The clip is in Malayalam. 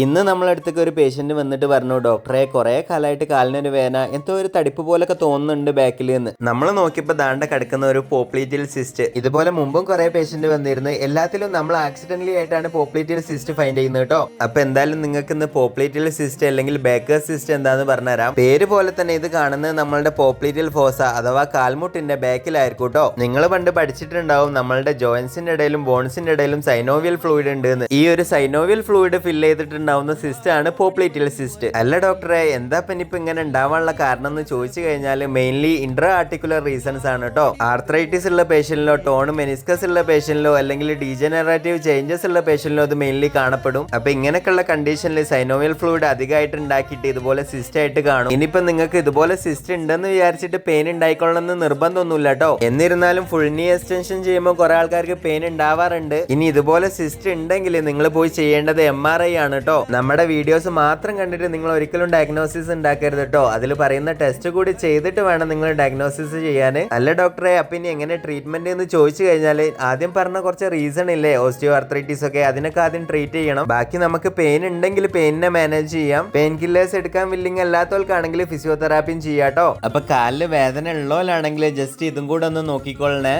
ഇന്ന് നമ്മളടുത്തേക്ക് ഒരു പേഷ്യന്റ് വന്നിട്ട് പറഞ്ഞു, ഡോക്ടറെ കുറെ കാലമായിട്ട് കാലിനൊരു വേദന, എന്തോ ഒരു തടിപ്പ് പോലൊക്കെ തോന്നുന്നുണ്ട് ബാക്കിൽ നിന്ന്. നമ്മൾ നോക്കിയപ്പോൾ ദാണ്ട കിടക്കുന്ന ഒരു പോപ്ലിറ്റിൽ സിസ്റ്റ്. ഇതുപോലെ മുമ്പും കുറെ പേഷ്യന്റ് വന്നിരുന്നു. എല്ലാത്തിലും നമ്മൾ ആക്സിഡന്റലി ആയിട്ടാണ് പോപ്ലിറ്റിൽ സിസ്റ്റ് ഫൈൻഡ് ചെയ്യുന്നത് കേട്ടോ. അപ്പൊ എന്തായാലും നിങ്ങൾക്ക് ഇന്ന് പോപ്ലിറ്റിൽ സിസ്റ്റ് അല്ലെങ്കിൽ ബേക്കേഴ്സ് സിസ്റ്റ് എന്താന്ന് പറഞ്ഞുതരാം. പേര് പോലെ തന്നെ ഇത് കാണുന്നത് നമ്മളുടെ പോപ്ലിറ്റിൽ ഫോസ അഥവാ കാൽമുട്ടിന്റെ ബാക്കിലായിരിക്കും കേട്ടോ. നിങ്ങൾ പണ്ട് പഠിച്ചിട്ടുണ്ടാവും നമ്മളുടെ ജോയിന്റ്സിന്റെ ഇടയിലും ബോൺസിന്റെ ഇടയിലും സൈനോവിയൽ ഫ്ലൂയിഡ് ഉണ്ട് എന്ന്. ഈ ഒരു സൈനോവിയൽ ഫ്ലൂയിഡ് ഫില്ല് ചെയ്തിട്ട് ഉണ്ടാവുന്ന സിസ്റ്റ് ആണ് പോപ്ലിറ്റിൽ സിസ്റ്റ്. അല്ല ഡോക്ടറെ, എന്താ ഇപ്പൊ ഇങ്ങനെ ഉണ്ടാവാനുള്ള കാരണം എന്ന് ചോദിച്ചു കഴിഞ്ഞാൽ മെയിൻലി ഇന്റർ ആർട്ടിക്കുലർ റീസൺസ് ആണ് കേട്ടോ. ആർത്രൈറ്റിസ് ഉള്ള പേഷ്യന്റിലോ ടോൺ മെനിസ്കസ് ഉള്ള പേഷ്യന്റിലോ അല്ലെങ്കിൽ ഡീജനറേറ്റീവ് ചേഞ്ചസ് ഉള്ള പേഷ്യന്റിലോ അത് മെയിൻലി കാണപ്പെടും. അപ്പൊ ഇങ്ങനെയൊക്കെയുള്ള കണ്ടീഷനിൽ സൈനോവിയൽ ഫ്ലൂയിഡ് അധികമായിട്ട് ഉണ്ടാക്കിയിട്ട് ഇതുപോലെ സിസ്റ്റ് ആയിട്ട് കാണും. ഇനിയിപ്പോ നിങ്ങൾക്ക് ഇതുപോലെ സിസ്റ്റ് ഉണ്ടെന്ന് വിചാരിച്ചിട്ട് പെയിൻ ഉണ്ടായിക്കൊള്ളണമെന്ന് നിർബന്ധമൊന്നുമില്ല കേട്ടോ. എന്നിരുന്നാലും ഫുൾ നീ എക്സ്റ്റൻഷൻ ചെയ്യുമ്പോൾ കുറെ ആൾക്കാർക്ക് പെയിൻ ഉണ്ടാവാറുണ്ട്. ഇനി ഇതുപോലെ സിസ്റ്റ് ഉണ്ടെങ്കിൽ നിങ്ങൾ പോയി ചെയ്യേണ്ടത് MRI ആണ് കേട്ടോ. നമ്മുടെ വീഡിയോസ് മാത്രം കണ്ടിട്ട് നിങ്ങൾ ഒരിക്കലും ഡയഗ്നോസിസ് ഉണ്ടാക്കരുത് കേട്ടോ. അതിൽ പറയുന്ന ടെസ്റ്റ് കൂടി ചെയ്തിട്ട് വേണം നിങ്ങൾ ഡയഗ്നോസിസ് ചെയ്യാൻ. അല്ല ഡോക്ടറെ, അപ്പൊ ഇനി എങ്ങനെ ട്രീറ്റ്മെന്റ് എന്ന് ചോദിച്ചു കഴിഞ്ഞാൽ ആദ്യം പറഞ്ഞ കുറച്ച് റീസൺ ഇല്ലേ, ഓസ്റ്റിയോ ആർത്രൈറ്റിസ് ഒക്കെ, അതിനൊക്കെ ആദ്യം ട്രീറ്റ് ചെയ്യണം. ബാക്കി നമുക്ക് പെയിൻ ഉണ്ടെങ്കിൽ പെയിനെ മാനേജ് ചെയ്യാം. പെയിൻ കില്ലേഴ്സ് എടുക്കാൻ വില്ലിങ് അല്ലാത്തവർക്കാണെങ്കിൽ ഫിസിയോതെറാപ്പിയും ചെയ്യാട്ടോ. അപ്പൊ കാലില് വേദന ഉള്ളവരാണെങ്കിൽ ജസ്റ്റ് ഇതും കൂടെ ഒന്ന് നോക്കിക്കൊള്ളണേ.